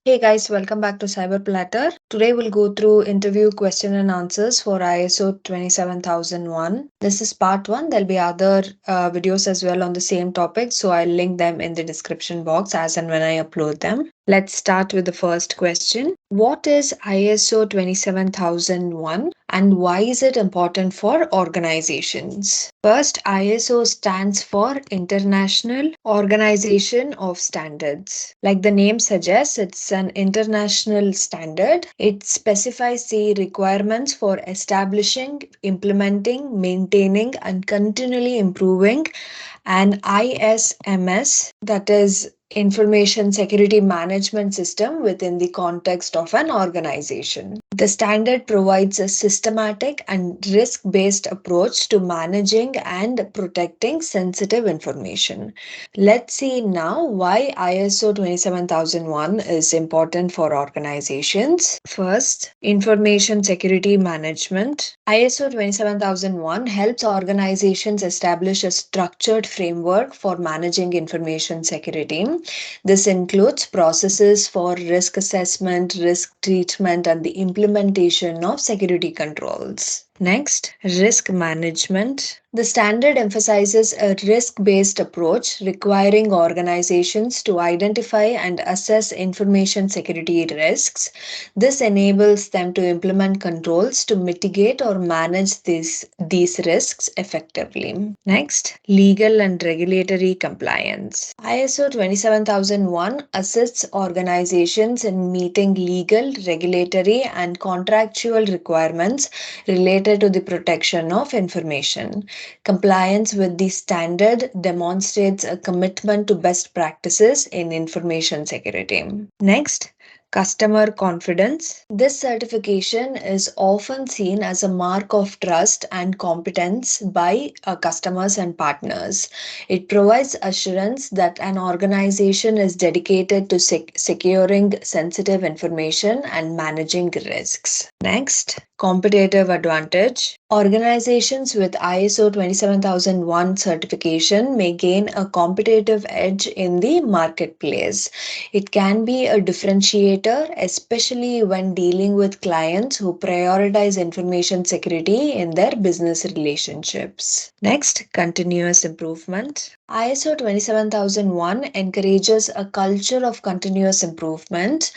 Hey guys, welcome back to Cyber Platter. Today we'll go through interview question and answers for ISO 27001. This is part 1. There'll be other videos as well on the same topic, so I'll link them in the description box as and when I upload them. Let's start with the first question. What is ISO 27001 and why is it important for organizations? First, ISO stands for International Organization of Standards. Like the name suggests, it's an international standard. It specifies the requirements for establishing, implementing, maintaining, and continually improving an ISMS, that is Information Security Management System, within the context of an organization. The standard provides a systematic and risk based approach to managing and protecting sensitive information. Let's see now why ISO 27001 is important for organizations. First, information security management. ISO 27001 helps organizations establish a structured framework for managing information security. This includes processes for risk assessment, risk treatment, and the implementation of security controls. Next, risk management. The standard emphasizes a risk based approach requiring organizations to identify and assess information security risks. This enables them to implement controls to mitigate or manage these risks effectively. Next, legal and regulatory compliance. ISO 27001 assists organizations in meeting legal, regulatory, and contractual requirements related to the protection of information. Compliance with the standard demonstrates a commitment to best practices in information security. Next, customer confidence. This certification is often seen as a mark of trust and competence by customers and partners. It provides assurance that an organization is dedicated to securing sensitive information and managing risks. Next, competitive advantage. Organizations with ISO 27001 certification may gain a competitive edge in the marketplace. It can be a differentiator, especially when dealing with clients who prioritize information security in their business relationships. Next, continuous improvement. ISO 27001 encourages a culture of continuous improvement.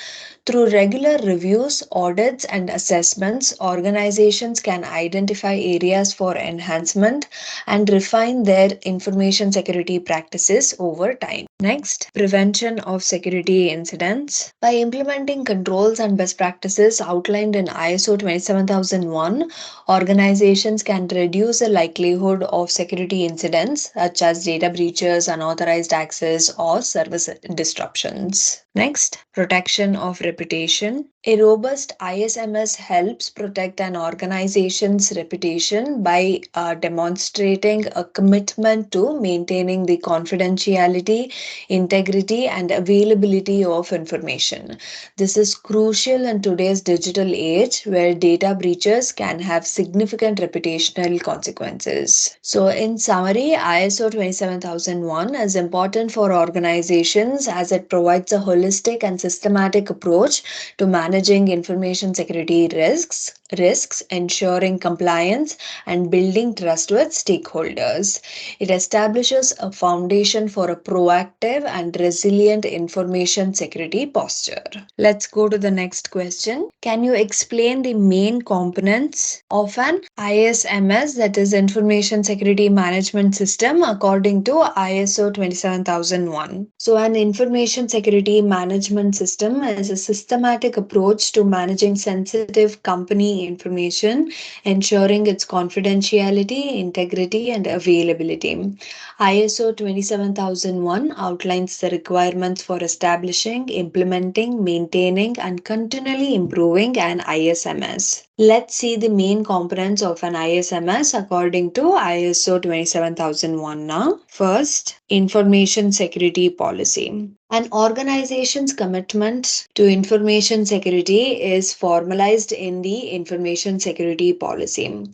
Through regular reviews, audits, and assessments, organizations can identify areas for enhancement and refine their information security practices over time. Next, prevention of security incidents. By implementing controls and best practices outlined in ISO 27001, organizations can reduce the likelihood of security incidents such as data breaches, unauthorized access, or service disruptions. Next, protection of reputation. A robust ISMS helps protect an organization's reputation by demonstrating a commitment to maintaining the confidentiality, integrity, and availability of information. This is crucial in today's digital age where data breaches can have significant reputational consequences. So, in summary, ISO 27001 is important for organizations as it provides a holistic and systematic approach to managing information security risks, ensuring compliance, and building trust with stakeholders. It establishes a foundation for a proactive and resilient information security posture. Let's go to the next question. Can you explain the main components of an ISMS, that is Information Security Management System, according to ISO 27001? So, an information security management system is a systematic approach to managing sensitive company information, ensuring its confidentiality, integrity, and availability. ISO 27001 outlines the requirements for establishing, implementing, maintaining, and continually improving an ISMS. Let's see the main components of an ISMS according to ISO 27001 now. First, information security policy. An organization's commitment to information security is formalized in the information security policy.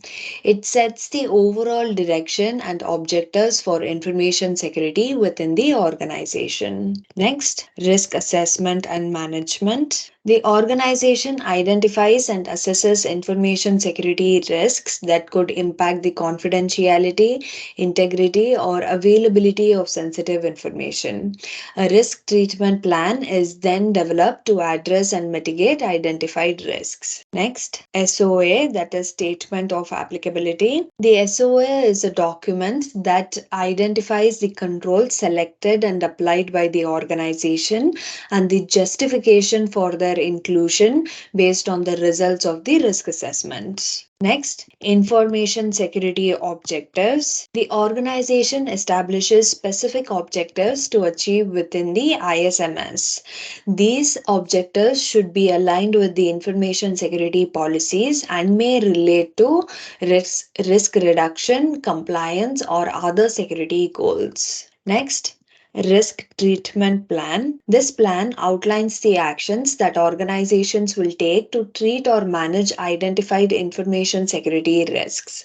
It sets the overall direction and objectives for information security within the organization. Next, risk assessment and management. The organization identifies and assesses information security risks that could impact the confidentiality, integrity, or availability of sensitive information. A risk treatment plan is then developed to address and mitigate identified risks. Next, SOA, that is Statement of Applicability. The SOA is a document that identifies the controls selected and applied by the organization and the justification for their inclusion based on the results of the risk assessment. Next, information security objectives. The organization establishes specific objectives to achieve within the ISMS. These objectives should be aligned with the information security policies and may relate to risk reduction, compliance, or other security goals. Next, risk treatment plan. This plan outlines the actions that organizations will take to treat or manage identified information security risks.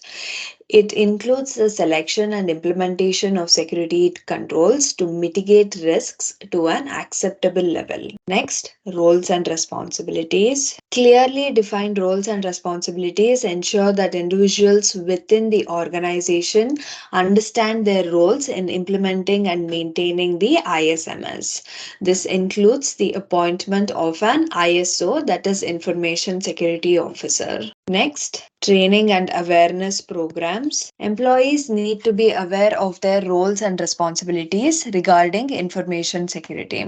It includes the selection and implementation of security controls to mitigate risks to an acceptable level. Next, roles and responsibilities. Clearly defined roles and responsibilities ensure that individuals within the organization understand their roles in implementing and maintaining the ISMS. This includes the appointment of an ISO, that is Information Security Officer. Next, training and awareness programs. Employees need to be aware of their roles and responsibilities regarding information security.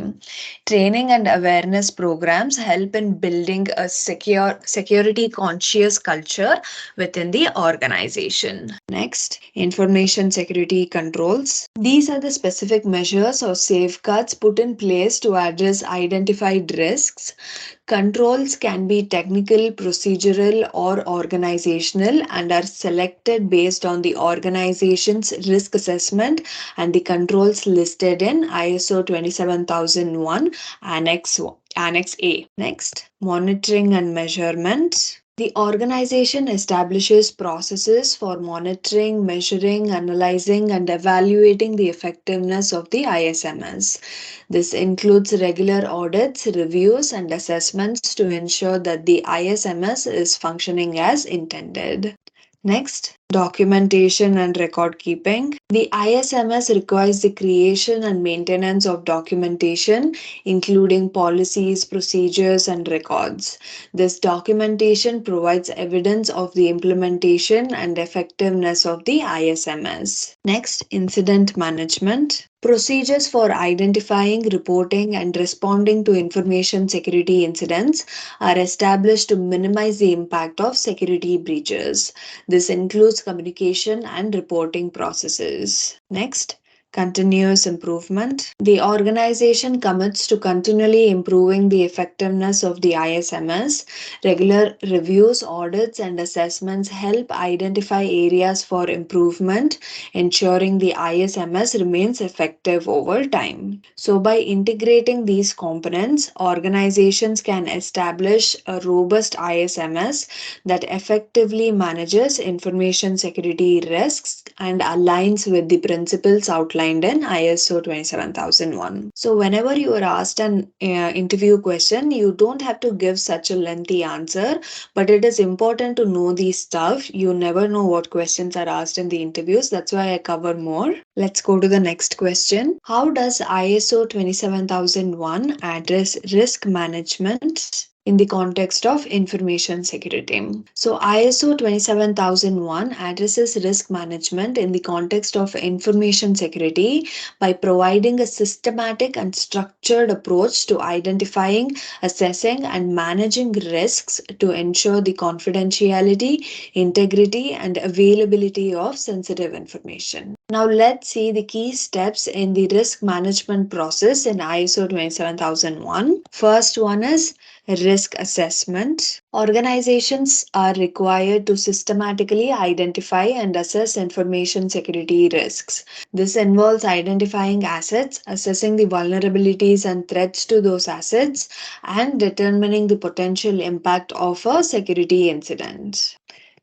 Training and awareness programs help in building a security conscious culture within the organization. Next, information security controls. These are the specific measures or safeguards put in place to address identified risks. Controls can be technical, procedural, or organizational and are selected based on the organization's risk assessment and the controls listed in ISO 27001 Annex A. Next, monitoring and measurement. The organization establishes processes for monitoring, measuring, analyzing, and evaluating the effectiveness of the ISMS. This includes regular audits, reviews, and assessments to ensure that the ISMS is functioning as intended. Next, documentation and record keeping. The ISMS requires the creation and maintenance of documentation, including policies, procedures, and records. This documentation provides evidence of the implementation and effectiveness of the ISMS. Next, incident management. Procedures for identifying, reporting, and responding to information security incidents are established to minimize the impact of security breaches. This includes communication and reporting processes. Next, continuous improvement. The organization commits to continually improving the effectiveness of the ISMS. Regular reviews, audits, and assessments help identify areas for improvement, ensuring the ISMS remains effective over time. So, by integrating these components, organizations can establish a robust ISMS that effectively manages information security risks and aligns with the principles outlined in ISO 27001. So, whenever you are asked an interview question, you don't have to give such a lengthy answer, but it is important to know these stuff. You never know what questions are asked in the interviews. That's why I cover more. Let's go to the next question. How does ISO 27001 address risk management in the context of information security? So ISO 27001 addresses risk management in the context of information security by providing a systematic and structured approach to identifying, assessing, and managing risks to ensure the confidentiality, integrity, and availability of sensitive information. Now let's see the key steps in the risk management process in ISO 27001. First one is risk assessment. Organizations are required to systematically identify and assess information security risks. This involves identifying assets, assessing the vulnerabilities and threats to those assets, and determining the potential impact of a security incident.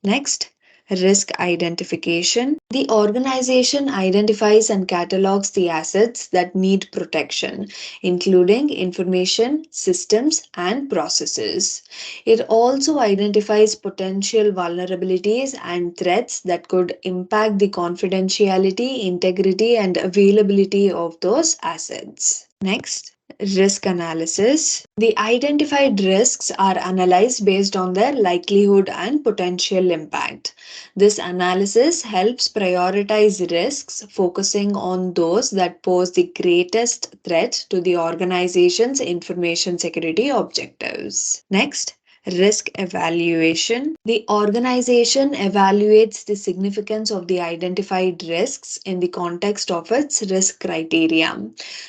Next, risk identification. The organization identifies and catalogs the assets that need protection, including information, systems, and processes. It also identifies potential vulnerabilities and threats that could impact the confidentiality, integrity, and availability of those assets. Next, risk analysis. The identified risks are analyzed based on their likelihood and potential impact. This analysis helps prioritize risks, focusing on those that pose the greatest threat to the organization's information security objectives. Next, risk evaluation. The organization evaluates the significance of the identified risks in the context of its risk criteria.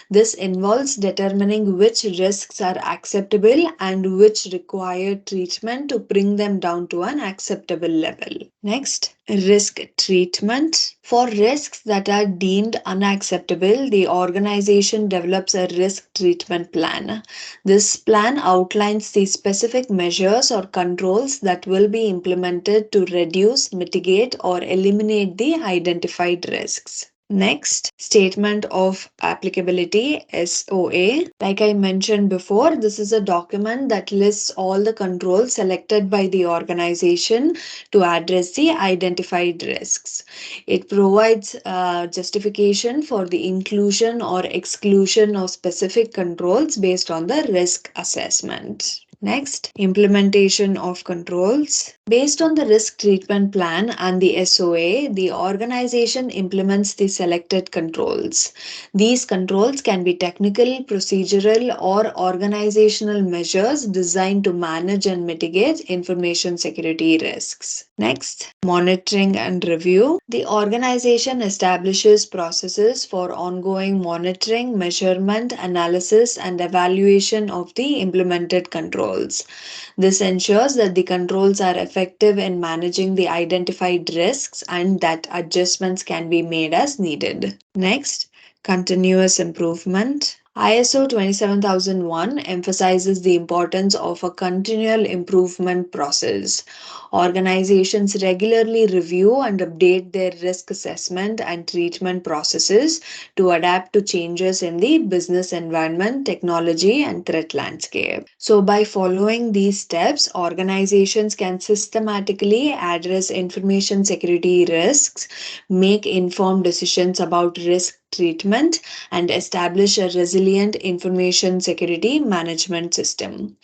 This involves determining which risks are acceptable and which require treatment to bring them down to an acceptable level. Next, risk treatment. For risks that are deemed unacceptable, the organization develops a risk treatment plan. This plan outlines the specific measures or controls that will be implemented to reduce, mitigate, or eliminate the identified risks. Next, statement of applicability SOA. Like I mentioned before, this is a document that lists all the controls selected by the organization to address the identified risks. It provides justification for the inclusion or exclusion of specific controls based on the risk assessment. Next, implementation of controls. Based on the risk treatment plan and the SOA, the organization implements the selected controls. These controls can be technical, procedural, or organizational measures designed to manage and mitigate information security risks. Next, monitoring and review. The organization establishes processes for ongoing monitoring, measurement, analysis, and evaluation of the implemented controls. This ensures that the controls are effective in managing the identified risks and that adjustments can be made as needed. Next, continuous improvement. ISO 27001 emphasizes the importance of a continual improvement process. Organizations regularly review and update their risk assessment and treatment processes to adapt to changes in the business environment, technology, and threat landscape. So, by following these steps, organizations can systematically address information security risks, make informed decisions about risk treatment, and establish a resilient information security management system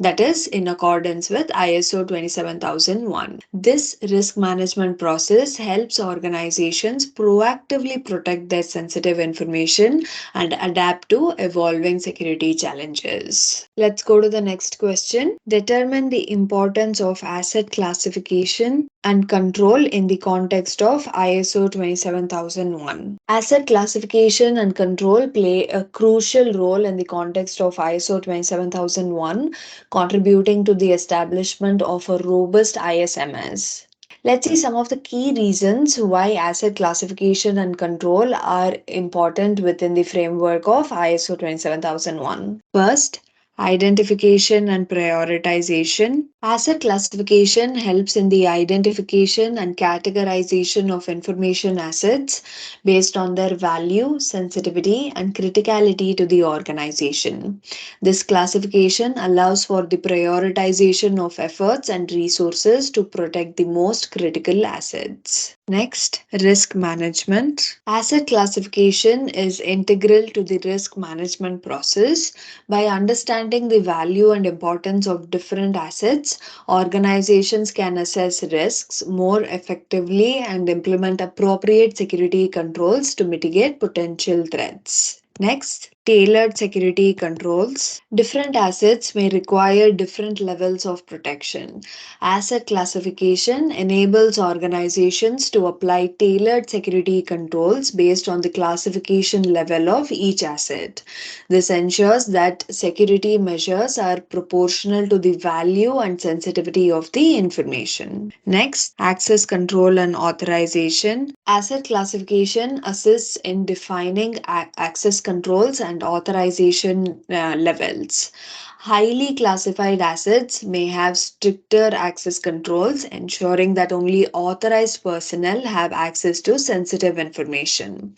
that is in accordance with ISO 27001. This risk management process helps organizations proactively protect their sensitive information and adapt to evolving security challenges. Let's go to the next question. Determine the importance of asset classification and control in the context of ISO 27001. Asset classification and control play a crucial role in the context of ISO 27001, contributing to the establishment of a robust ISMS. Let's see some of the key reasons why asset classification and control are important within the framework of ISO 27001. First, identification and prioritization. Asset classification helps in the identification and categorization of information assets based on their value, sensitivity, and criticality to the organization. This classification allows for the prioritization of efforts and resources to protect the most critical assets. Next, risk management. Asset classification is integral to the risk management process. By understanding the value and importance of different assets, organizations can assess risks more effectively and implement appropriate security controls to mitigate potential threats. Next, Tailored security controls. Different assets may require different levels of protection. Asset classification enables organizations to apply tailored security controls based on the classification level of each asset. This ensures that security measures are proportional to the value and sensitivity of the information. Next, access control and authorization. Asset classification assists in defining access controls and authorization levels. Highly classified assets may have stricter access controls, ensuring that only authorized personnel have access to sensitive information,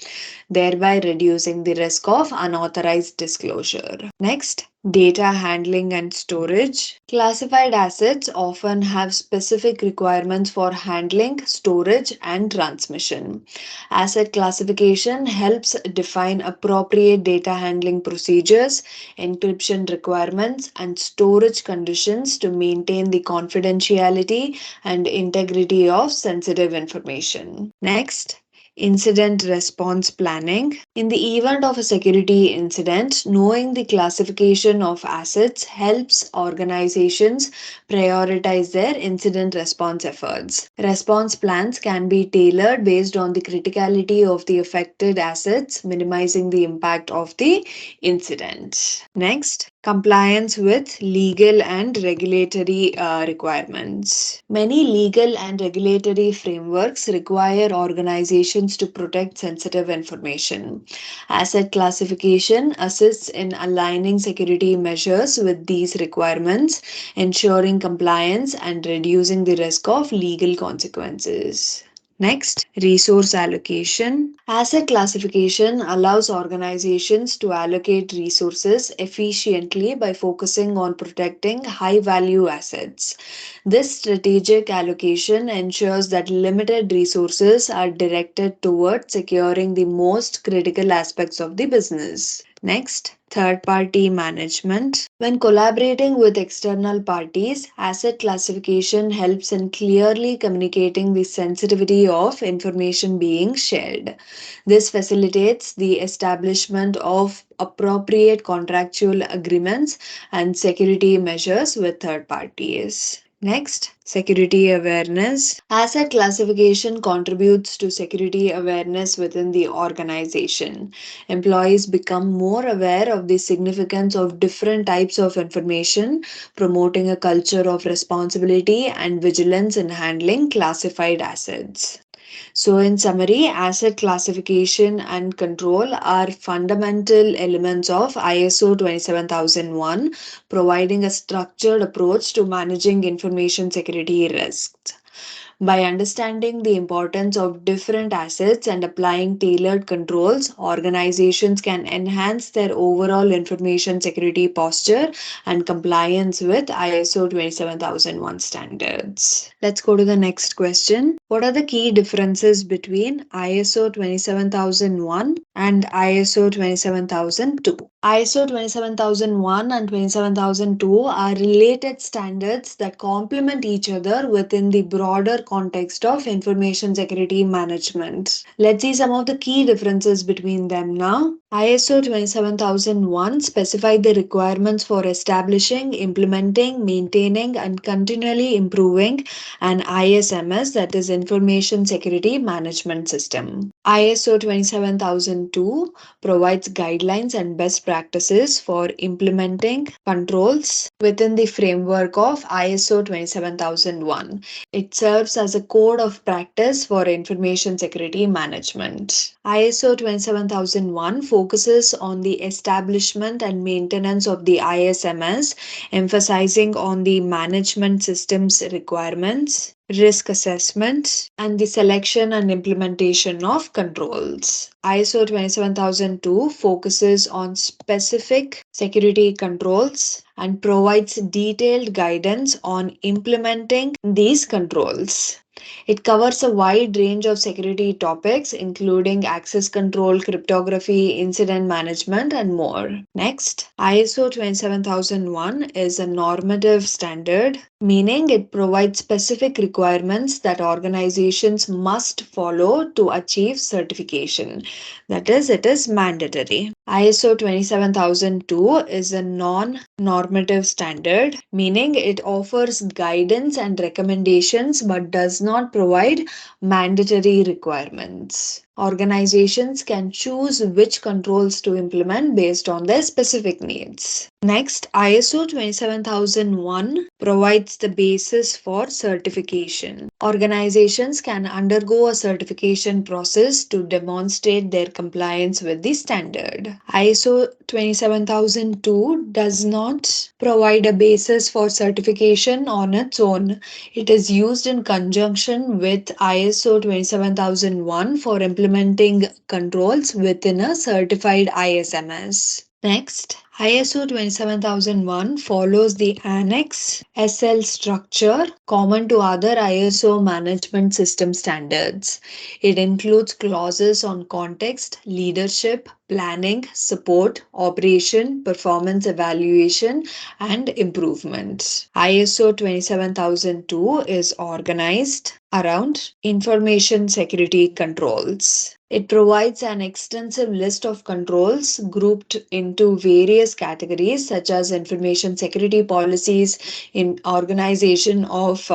thereby reducing the risk of unauthorized disclosure. Next, data handling and storage. Classified assets often have specific requirements for handling, storage, and transmission. Asset classification helps define appropriate data handling procedures, encryption requirements, and storage conditions to maintain the confidentiality and integrity of sensitive information. Next, incident response planning. In the event of a security incident, knowing the classification of assets helps organizations prioritize their incident response efforts. Response plans can be tailored based on the criticality of the affected assets, minimizing the impact of the incident. Next, compliance with legal and regulatory requirements. Many legal and regulatory frameworks require organizations to protect sensitive information. Asset classification assists in aligning security measures with these requirements, ensuring compliance and reducing the risk of legal consequences. Next, resource allocation. Asset classification allows organizations to allocate resources efficiently by focusing on protecting high value assets. This strategic allocation ensures that limited resources are directed towards securing the most critical aspects of the business. Next, third party management. When collaborating with external parties, asset classification helps in clearly communicating the sensitivity of information being shared. This facilitates the establishment of appropriate contractual agreements and security measures with third parties. Next, security awareness. Asset classification contributes to security awareness within the organization. Employees become more aware of the significance of different types of information, promoting a culture of responsibility and vigilance in handling classified assets. So, in summary, asset classification and control are fundamental elements of ISO 27001, providing a structured approach to managing information security risks. By understanding the importance of different assets and applying tailored controls, organizations can enhance their overall information security posture and compliance with ISO 27001 standards. Let's go to the next question. What are the key differences between ISO 27001 and ISO 27002? ISO 27001 and 27002 are related standards that complement each other within the broader context of information security management. Let's see some of the key differences between them now. ISO 27001 specified the requirements for establishing, implementing, maintaining, and continually improving an ISMS, that is Information Security Management System. ISO 27002 provides guidelines and best practices for implementing controls within the framework of ISO 27001. It serves as a code of practice for information security management. ISO 27001 focuses on the establishment and maintenance of the ISMS, emphasizing on the management systems requirements, risk assessment, and the selection and implementation of controls. ISO 27002 focuses on specific security controls and provides detailed guidance on implementing these controls. It covers a wide range of security topics, including access control, cryptography, incident management, and more. Next, ISO 27001 is a normative standard, meaning it provides specific requirements that organizations must follow to achieve certification. That is, it is mandatory. ISO 27002 is a non-normative standard, meaning it offers guidance and recommendations but does not provide mandatory requirements. Organizations can choose which controls to implement based on their specific needs. Next, ISO 27001 provides the basis for certification. Organizations can undergo a certification process to demonstrate their compliance with the standard. ISO 27002 does not provide a basis for certification on its own. It is used in conjunction with ISO 27001 for implementing controls within a certified ISMS. Next, ISO 27001 follows the Annex SL structure common to other ISO management system standards. It includes clauses on context, leadership, planning, support, operation, performance evaluation, and improvement. ISO 27002 is organized around information security controls. It provides an extensive list of controls grouped into various categories such as information security policies, in organization of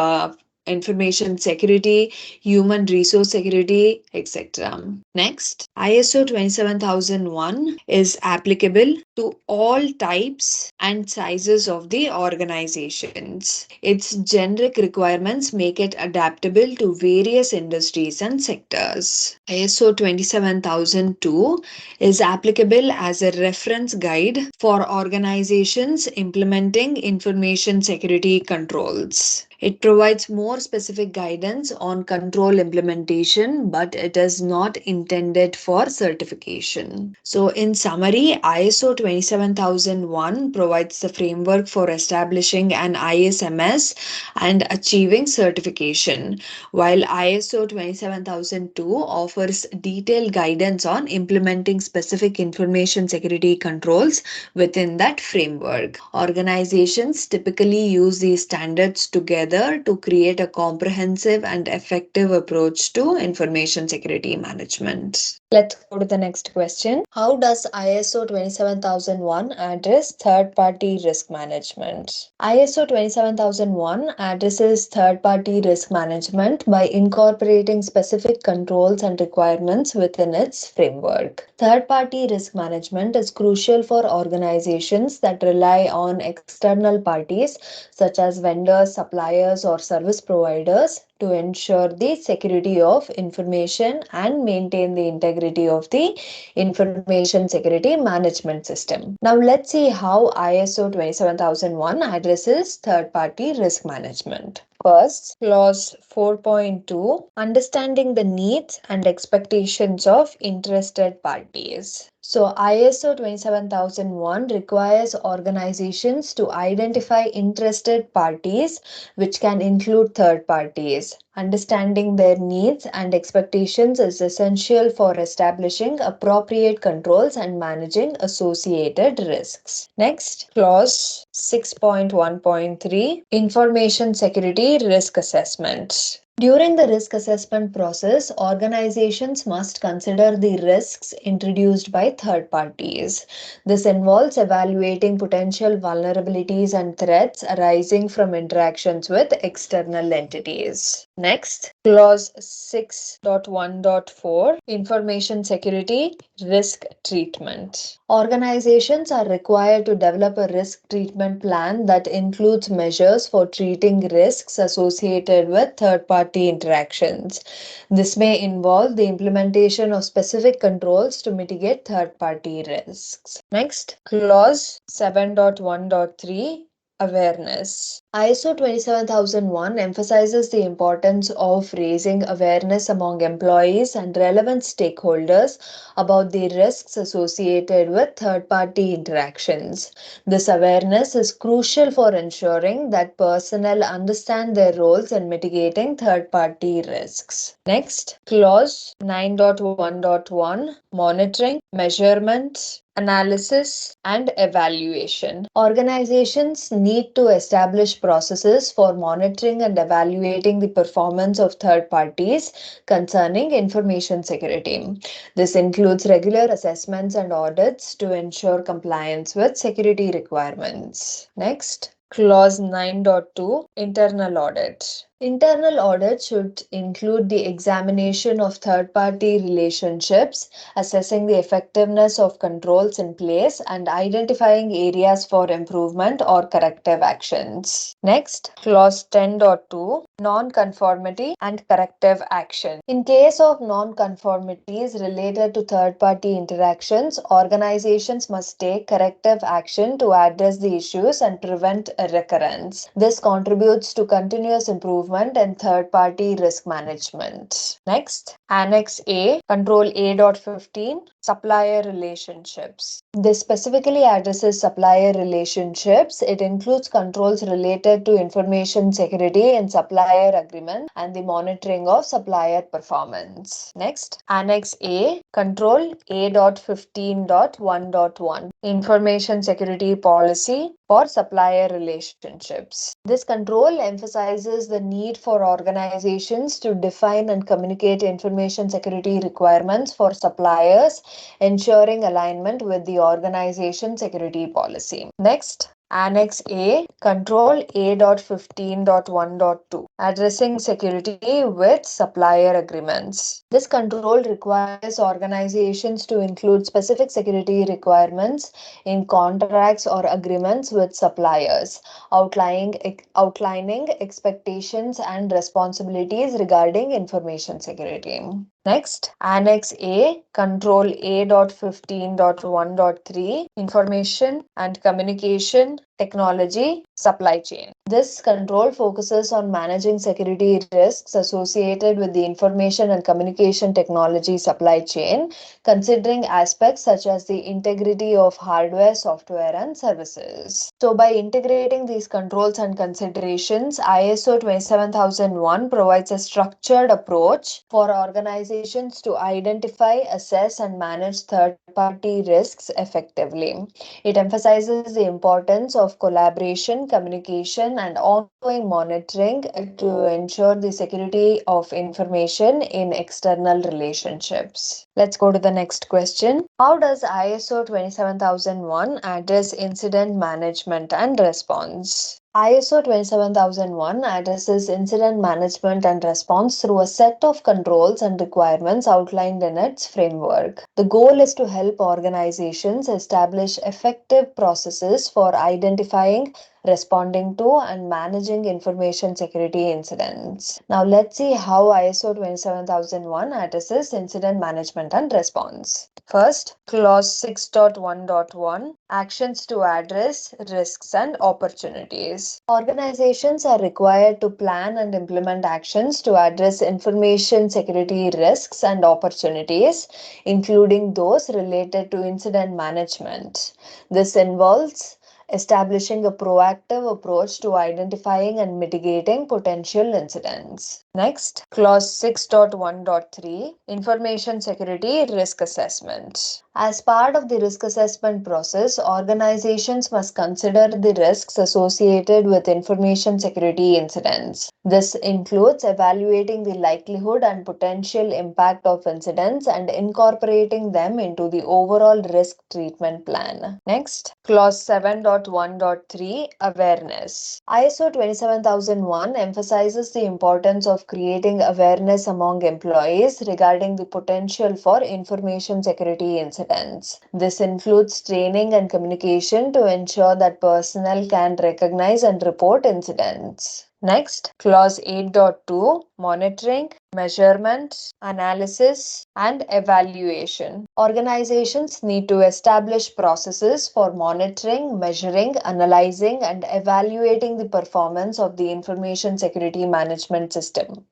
information security, human resource security, etc. Next, ISO 27001 is applicable to all types and sizes of the organizations. Its generic requirements make it adaptable to various industries and sectors. ISO 27002 is applicable as a reference guide for organizations implementing information security controls. It provides more specific guidance on control implementation, but it is not intended for certification. So, in summary, ISO 27001 provides the framework for establishing an ISMS and achieving certification, while ISO 27002 offers detailed guidance on implementing specific information security controls within that framework. Organizations typically use these standards together to create a comprehensive and effective approach to information security management. Let's go to the next question. How does ISO 27001 address third-party risk management? ISO 27001 addresses third-party risk management by incorporating specific controls and requirements within its framework. Third-party risk management is crucial for organizations that rely on external parties such as vendors, suppliers, or service providers to ensure the security of information and maintain the integrity of the information security management system. Now let's see how ISO 27001 addresses third-party risk management. First, clause 4.2, understanding the needs and expectations of interested parties. So ISO 27001 requires organizations to identify interested parties, which can include third parties. Understanding their needs and expectations is essential for establishing appropriate controls and managing associated risks. Next, clause 6.1.3, information security risk assessment. During the risk assessment process, organizations must consider the risks introduced by third parties. This involves evaluating potential vulnerabilities and threats arising from interactions with external entities. Next, clause 6.1.4, information security risk treatment. Organizations are required to develop a risk treatment plan that includes measures for treating risks associated with third-party interactions. This may involve the implementation of specific controls to mitigate third-party risks. Next, clause 7.1.3, awareness. ISO 27001 emphasizes the importance of raising awareness among employees and relevant stakeholders about the risks associated with third-party interactions. This awareness is crucial for ensuring that personnel understand their roles in mitigating third-party risks. Next, clause 9.1.1, monitoring, measurement, Analysis and evaluation. Organizations need to establish processes for monitoring and evaluating the performance of third parties concerning information security. This includes regular assessments and audits to ensure compliance with security requirements. Next, Clause 9.2 Internal Audit. Internal audit should include the examination of third party relationships, assessing the effectiveness of controls in place, and identifying areas for improvement or corrective actions. Next, Clause 10.2 Non-conformity and corrective action. In case of non-conformities related to third-party interactions, organizations must take corrective action to address the issues and prevent a recurrence. This contributes to continuous improvement and third-party risk management. Next, Annex A, Control A.15, Supplier relationships. This specifically addresses supplier relationships. It includes controls related to information security in supplier agreement and the monitoring of supplier performance. Next, Annex A, Control A.15.1.1, Information Security Policy for supplier relationships. This control emphasizes the need for organizations to define and communicate information security requirements for suppliers, ensuring alignment with the organization security policy. Next, Annex A, Control A.15.1.2, Addressing Security with Supplier Agreements. This control requires organizations to include specific security requirements in contracts or agreements with suppliers, outlining expectations and responsibilities regarding information security. Next, Annex A, Control A.15.1.3, Information and Communication Technology Supply Chain. This control focuses on managing security risks associated with the information and communication technology supply chain, considering aspects such as the integrity of hardware, software, and services. So, by integrating these controls and considerations, ISO 27001 provides a structured approach for organizations to identify, assess, and manage third-party risks effectively. It emphasizes the importance of collaboration, communication, and ongoing monitoring to ensure the security of information in external relationships. Let's go to the next question. How does ISO 27001 address incident management and response? ISO 27001 addresses incident management and response through a set of controls and requirements outlined in its framework. The goal is to help organizations establish effective processes for identifying, responding to, and managing information security incidents. Now let's see how ISO 27001 addresses incident management and response. First, Clause 6.1.1 Actions to address risks and opportunities. Organizations are required to plan and implement actions to address information security risks and opportunities, including those related to incident management. This involves establishing a proactive approach to identifying and mitigating potential incidents. Next, Clause 6.1.3 Information Security Risk Assessment. As part of the risk assessment process, organizations must consider the risks associated with information security incidents. This includes evaluating the likelihood and potential impact of incidents and incorporating them into the overall risk treatment plan. Next, Clause 7.1.3 Awareness. ISO 27001 emphasizes the importance of creating awareness among employees regarding the potential for information security incidents. This includes training and communication to ensure that personnel can recognize and report incidents. Next, Clause 8.2 Monitoring, Measurement, Analysis, and Evaluation. Organizations need to establish processes for monitoring, measuring, analyzing, and evaluating the performance of the information security management system.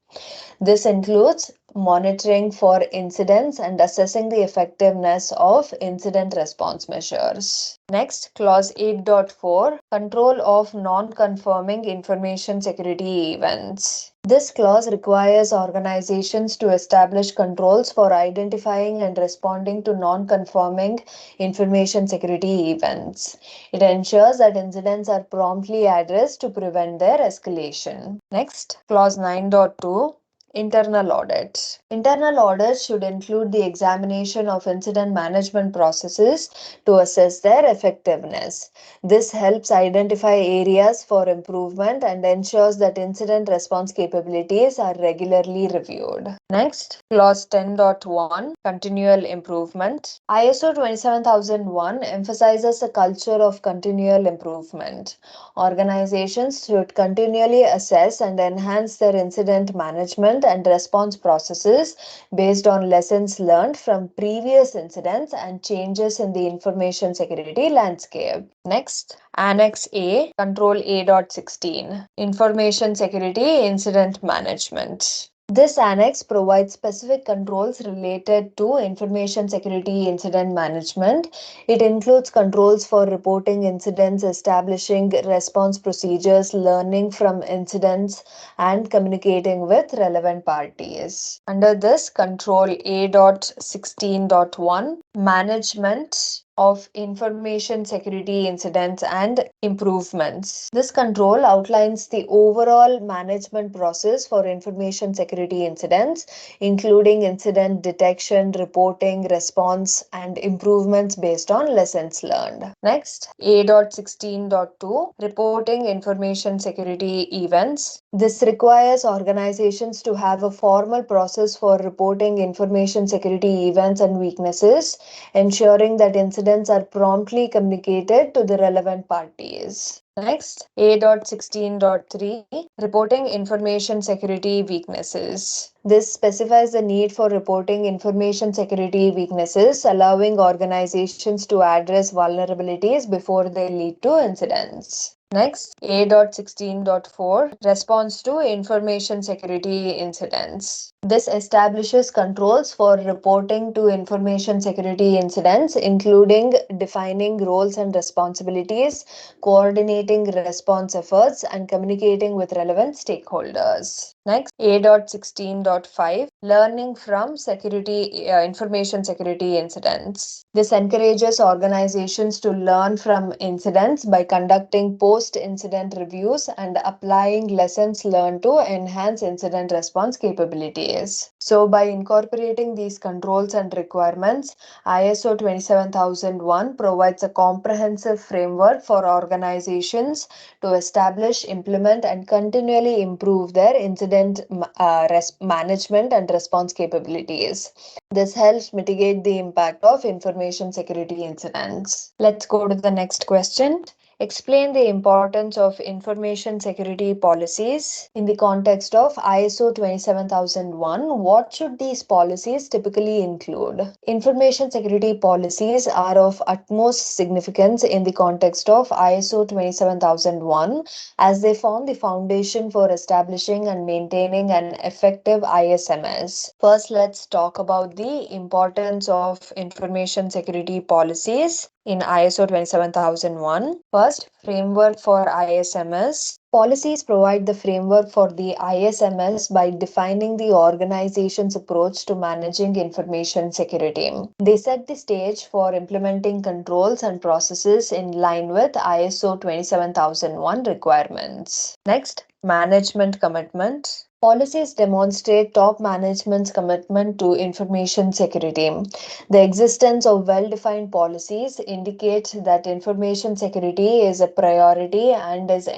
This includes monitoring for incidents and assessing the effectiveness of incident response measures. Next, Clause 8.4 Control of non-conforming information security events. This clause requires organizations to establish controls for identifying and responding to non-conforming information security events. It ensures that incidents are promptly addressed to prevent their escalation. Next, clause 9.2. Internal audit. Internal audits should include the examination of incident management processes to assess their effectiveness. This helps identify areas for improvement and ensures that incident response capabilities are regularly reviewed. Next, clause 10.1, continual improvement. ISO 27001 emphasizes a culture of continual improvement. Organizations should continually assess and enhance their incident management and response processes based on lessons learned from previous incidents and changes in the information security landscape. Next, Annex A, Control A.16, Information Security Incident Management. This annex provides specific controls related to information security incident management. It includes controls for reporting incidents, establishing response procedures, learning from incidents, and communicating with relevant parties. Under this, Control A.16.1, Management of information security incidents and improvements. This control outlines the overall management process for information security incidents, including incident detection, reporting, response, and improvements based on lessons learned. Next, A.16.2, Reporting information security events. This requires organizations to have a formal process for reporting information security events and weaknesses, ensuring that incidents are promptly communicated to the relevant parties. Next, A.16.3, Reporting information security weaknesses. This specifies the need for reporting information security weaknesses, allowing organizations to address vulnerabilities before they lead to incidents. Next, A.16.4, Response to information security incidents. This establishes controls for reporting to information security incidents, including defining roles and responsibilities, coordinating response efforts, and communicating with relevant stakeholders. Next, A.16.5, Learning from information security incidents. This encourages organizations to learn from incidents by conducting post-incident reviews and applying lessons learned to enhance incident response capabilities. So, by incorporating these controls and requirements, ISO 27001 provides a comprehensive framework for organizations to establish, implement, and continually improve their incident management and response capabilities. This helps mitigate the impact of information security incidents. Let's go to the next question. Explain the importance of information security policies in the context of ISO 27001. What should these policies typically include? Information security policies are of utmost significance in the context of ISO 27001 as they form the foundation for establishing and maintaining an effective ISMS. First, let's talk about the importance of information security policies in ISO 27001. First, framework for ISMS. Policies provide the framework for the ISMS by defining the organization's approach to managing information security. They set the stage for implementing controls and processes in line with ISO 27001 requirements. Next, management commitment. Policies demonstrate top management's commitment to information security. The existence of well-defined policies indicates that information security is a priority and is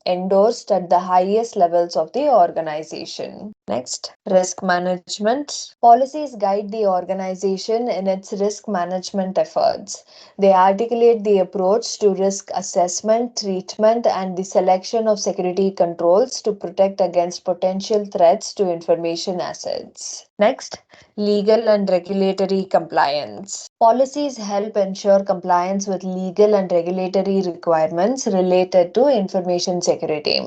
endorsed at the highest levels of the organization. Next, risk management. Policies guide the organization in its risk management efforts. They articulate the approach to risk assessment, treatment, and the selection of security controls to protect against potential threats to information assets. Next, legal and regulatory compliance. Policies help ensure compliance with legal and regulatory requirements related to information security.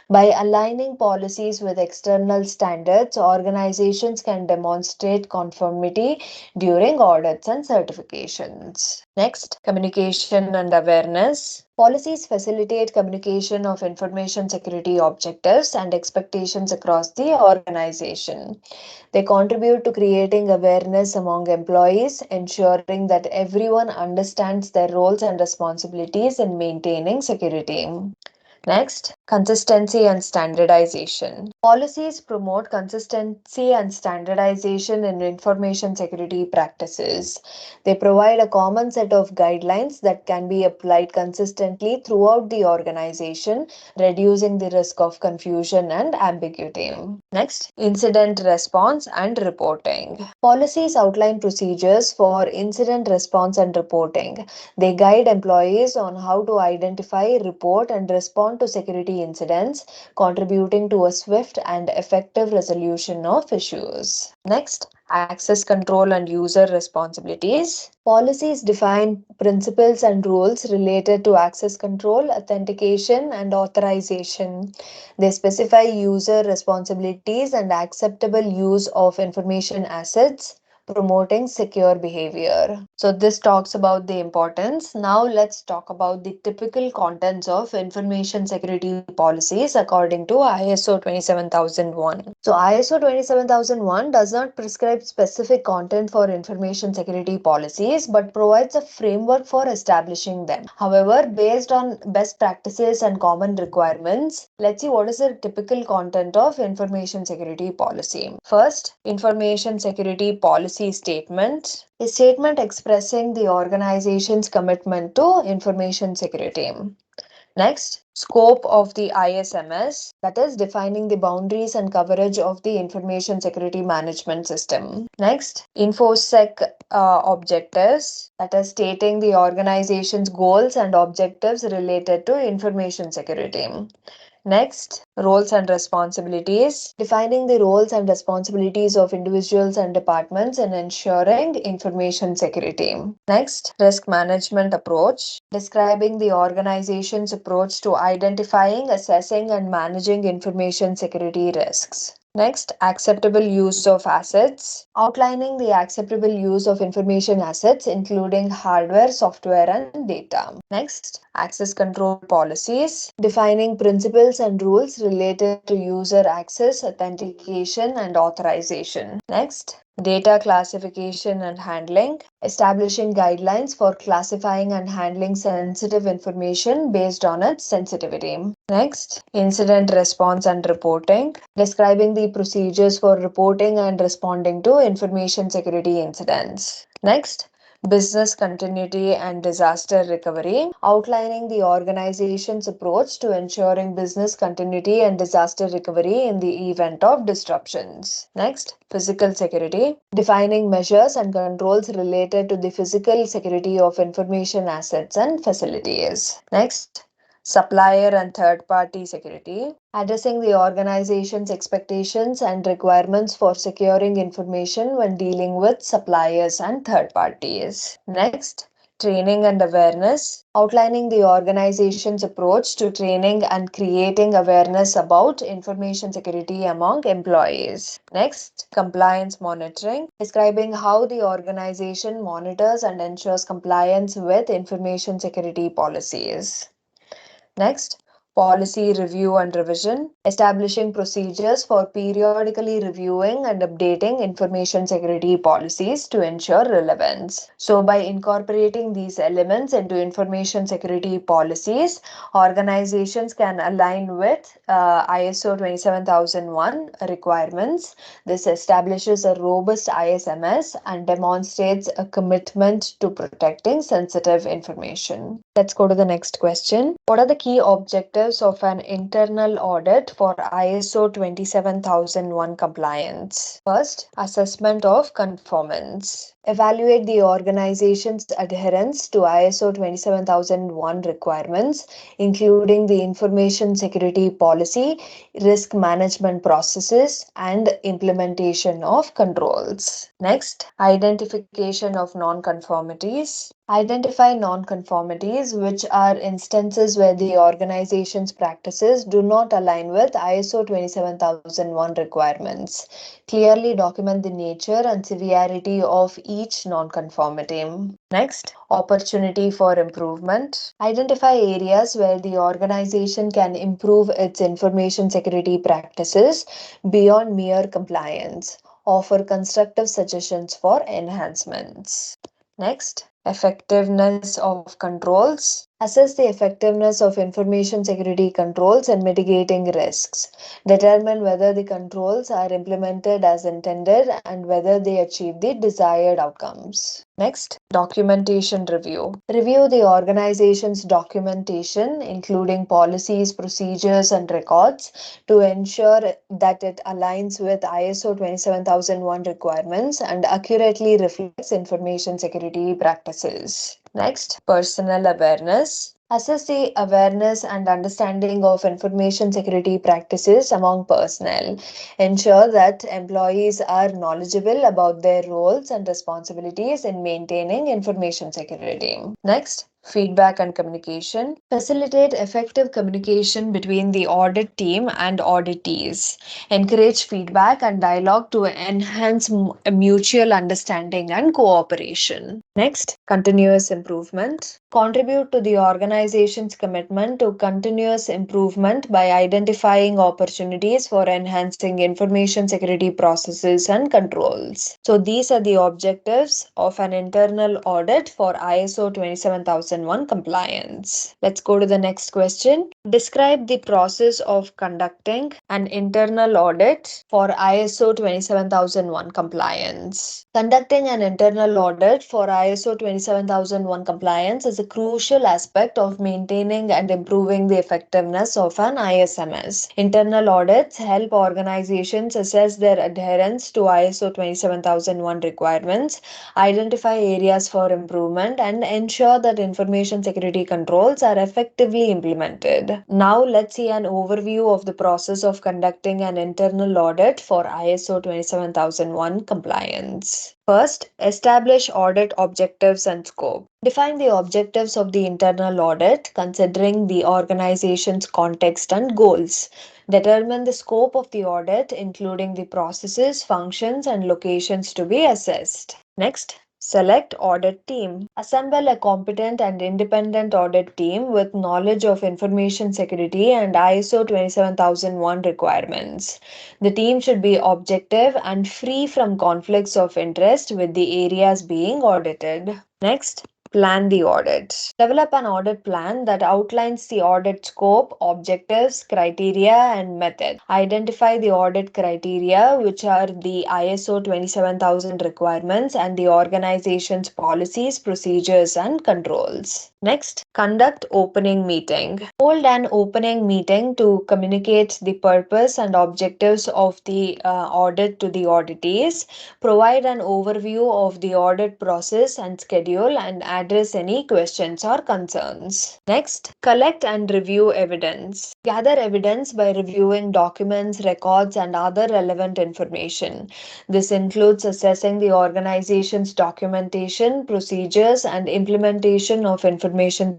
By aligning policies with external standards, organizations can demonstrate conformity during audits and certifications. Next, communication and awareness. Policies facilitate communication of information security objectives and expectations across the organization. They contribute to creating awareness among employees, ensuring that everyone understands their roles and responsibilities in maintaining security. Next, consistency and standardization. Policies promote consistency and standardization in information security practices. They provide a common set of guidelines that can be applied consistently throughout the organization, reducing the risk of confusion and ambiguity. Next, incident response and reporting. Policies outline procedures for incident response and reporting. They guide employees on how to identify, report, and respond to security incidents, contributing to a swift and effective resolution of issues. Next, access control and user responsibilities. Policies define principles and rules related to access control, authentication, and authorization. They specify user responsibilities and acceptable use of information assets, promoting secure behavior. So this talks about the importance. Now let's talk about the typical contents of information security policies according to ISO 27001. So ISO 27001 does not prescribe specific content for information security policies but provides a framework for establishing them. However, based on best practices and common requirements, let's see what is the typical content of information security policy. First, information security policy statement. A statement expressing the organization's commitment to information security. Next, scope of the ISMS, that is defining the boundaries and coverage of the information security management system. Next, InfoSec objectives, that is stating the organization's goals and objectives related to information security. Next, roles and responsibilities, defining the roles and responsibilities of individuals and departments in ensuring information security. Next, risk management approach, describing the organization's approach to identifying, assessing, and managing information security risks. Next, acceptable use of assets, outlining the acceptable use of information assets, including hardware, software, and data. Next, access control policies, defining principles and rules related to user access, authentication, and authorization. Next, data classification and handling, establishing guidelines for classifying and handling sensitive information based on its sensitivity. Next, incident response and reporting, describing the procedures for reporting and responding to information security incidents. Next, business continuity and disaster recovery, outlining the organization's approach to ensuring business continuity and disaster recovery in the event of disruptions. Next, physical security, defining measures and controls related to the physical security of information assets and facilities. Next, supplier and third party security, addressing the organization's expectations and requirements for securing information when dealing with suppliers and third parties. Next, training and awareness, outlining the organization's approach to training and creating awareness about information security among employees. Next, compliance monitoring, describing how the organization monitors and ensures compliance with information security policies. Next, policy review and revision, establishing procedures for periodically reviewing and updating information security policies to ensure relevance. So, by incorporating these elements into information security policies, organizations can align with ISO 27001 requirements. This establishes a robust ISMS and demonstrates a commitment to protecting sensitive information. Let's go to the next question. What are the key objectives objectives of an internal audit for ISO 27001 compliance. First, assessment of conformance. Evaluate the organization's adherence to ISO 27001 requirements, including the information security policy, risk management processes, and implementation of controls. Next, identification of non-conformities. Identify non-conformities, which are instances where the organization's practices do not align with ISO 27001 requirements. Clearly document the nature and severity of each non-conformity. Next, opportunity for improvement. Identify areas where the organization can improve its information security practices beyond mere compliance. Offer constructive suggestions for enhancements. Next, effectiveness of controls. Assess the effectiveness of information security controls and mitigating risks. Determine whether the controls are implemented as intended and whether they achieve the desired outcomes. Next, documentation review. Review the organization's documentation, including policies, procedures, and records, to ensure that it aligns with ISO 27001 requirements and accurately reflects information security practices. Next, personnel awareness. Assess the awareness and understanding of information security practices among personnel. Ensure that employees are knowledgeable about their roles and responsibilities in maintaining information security. Next, feedback and communication. Facilitate effective communication between the audit team and auditees. Encourage feedback and dialogue to enhance mutual understanding and cooperation. Next, continuous improvement. Contribute to the organization's commitment to continuous improvement by identifying opportunities for enhancing information security processes and controls. So these are the objectives of an internal audit for ISO 27001 compliance. Let's go to the next question. Describe the process of conducting an internal audit for ISO 27001 compliance. Conducting an internal audit for ISO 27001 compliance is a crucial aspect of maintaining and improving the effectiveness of an ISMS. Internal audits help organizations assess their adherence to ISO 27001 requirements, identify areas for improvement, and ensure that information security controls are effectively implemented. Now let's see an overview of the process of conducting an internal audit for ISO 27001 compliance. First, establish audit objectives and scope. Define the objectives of the internal audit, considering the organization's context and goals. Determine the scope of the audit, including the processes, functions, and locations to be assessed. Next, select audit team. Assemble a competent and independent audit team with knowledge of information security and ISO 27001 requirements. The team should be objective and free from conflicts of interest with the areas being audited. Next, plan the audit. Develop an audit plan that outlines the audit scope, objectives, criteria, and method. Identify the audit criteria, which are the ISO 27000 requirements and the organization's policies, procedures, and controls. Next, conduct opening meeting. Hold an opening meeting to communicate the purpose and objectives of the audit to the auditees. Provide an overview of the audit process and schedule and address any questions or concerns. Next, collect and review evidence. Gather evidence by reviewing documents, records, and other relevant information. This includes assessing the organization's documentation, procedures, and implementation of information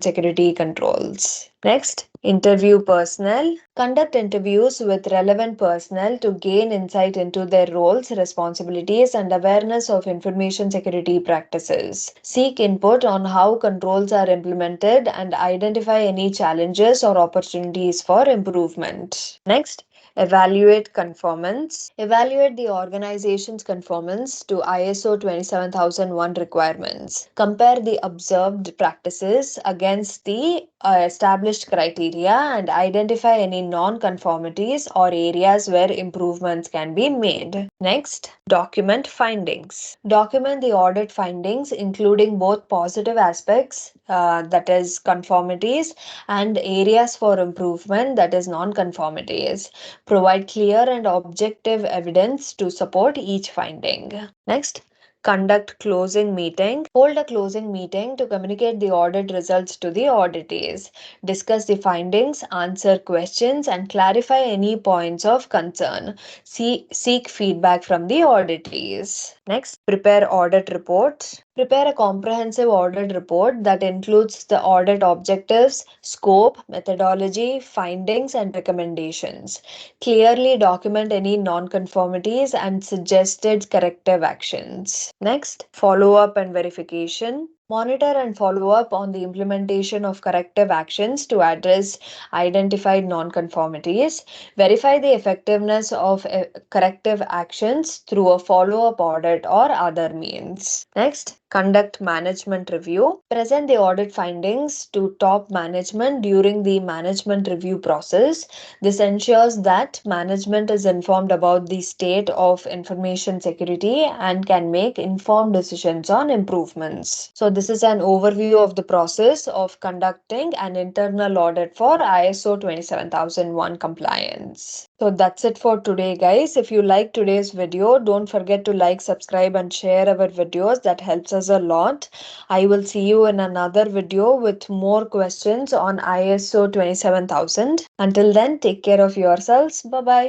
security controls. Next, interview personnel. Conduct interviews with relevant personnel to gain insight into their roles, responsibilities, and awareness of information security practices. Seek input on how controls are implemented and identify any challenges or opportunities for improvement. Next, Evaluate conformance. Evaluate the organization's conformance to ISO 27001 requirements. Compare the observed practices against the established criteria and identify any non-conformities or areas where improvements can be made. Next, document findings. Document the audit findings, including both positive aspects, that is conformities, and areas for improvement, that is non-conformities. Provide clear and objective evidence to support each finding. Next, conduct closing meeting. Hold a closing meeting to communicate the audit results to the auditees. Discuss the findings, answer questions, and clarify any points of concern. Seek feedback from the auditees. Next, prepare audit reports. Prepare a comprehensive audit report that includes the audit objectives, scope, methodology, findings, and recommendations. Clearly document any non-conformities and suggested corrective actions. Next, follow-up and verification. Monitor and follow up on the implementation of corrective actions to address identified nonconformities. Verify the effectiveness of corrective actions through a follow up audit or other means. Next, conduct management review. Present the audit findings to top management during the management review process. This ensures that management is informed about the state of information security and can make informed decisions on improvements. So this is an overview of the process of conducting an internal audit for ISO 27001 compliance. So that's it for today, guys. If you like today's video, don't forget to like, subscribe, and share our videos. That helps us a lot. I will see you in another video with more questions on ISO 27000. Until then, take care of yourselves. Bye bye.